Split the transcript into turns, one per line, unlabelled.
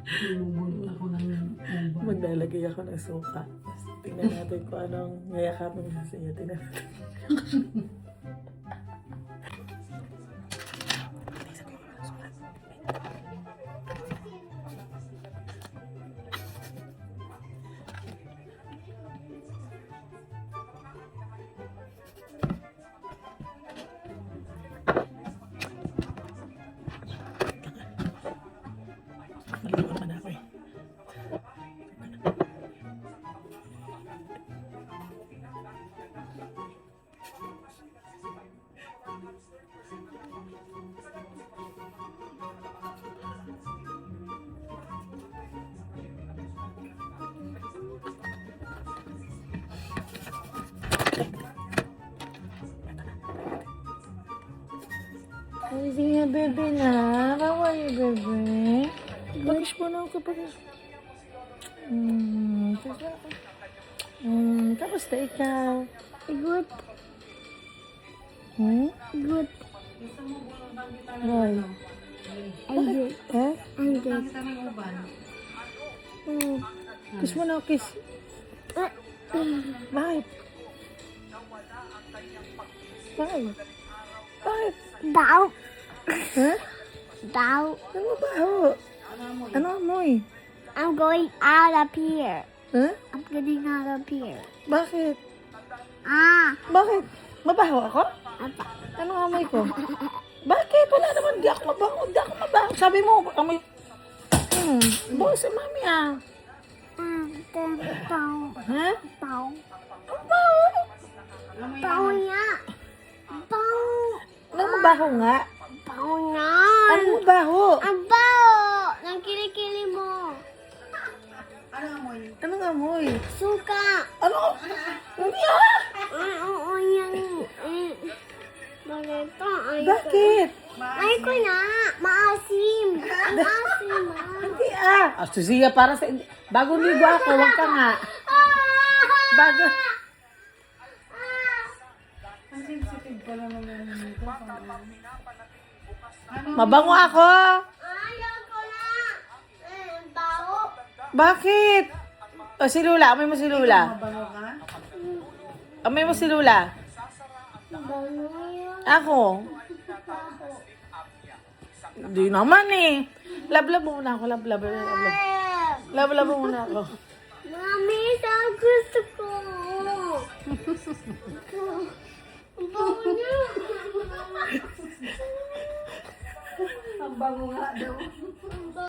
Bumubulol ako ng uban.
Maglalagay ako ng suka. Tingnan natin kung anong ngayakapin sa siya. Tingnan natin. Naliwan naman ako eh. Sige nga, bebe na. How are you, bebe? Pagis mo na ako, pagis. Kamusta ikaw?
Good. Good.
Why?
I'm good.
Eh?
I'm good.
Kita ng uban.
Kiss mo na ako, kiss. Bakit? Bakit? Bakit?
Bow.
Ha?
Bow.
Ano ba ho? Ano amoy?
I'm going out of here.
Ha?
I'm getting out of here.
Bakit?
Bakit?
Mabaho ako?
Apa?
Ano amoy ko? Bakit? Wala naman. Di ako mabaho. Di ako mabaho. Sabi mo, amoy. Bawa si mami ah.
Bow.
Ha?
Bow.
Ang baho.
Bow nga. Bow.
Ano mabaho nga?
Bow nga.
Ano mabaho?
Ang bow. Nang kilikili mo.
Ano amoy?
Anong amoy?
Suka.
Ano? Hindi ah!
Oo, yan. Bakit?
Bakit?
Ay ko na. Maasim. Ang asim ah.
Hindi ah! Susiya para sa... Bagong ligo ako, huwag ka nga. Bago...
Ang sensitive pala naman nito.
Mabango ako!
Ayaw ko na. Baho.
Bakit? O si Lula, amoy mo si Lula.
Mabango ka?
Amoy mo si Lula.
Bango yan.
Ako. Hindi naman eh. Lablab mo muna ako, lablab. Lablab mo muna ako.
Mami, saan gusto ko? Bango niya.
Ang bango nga daw.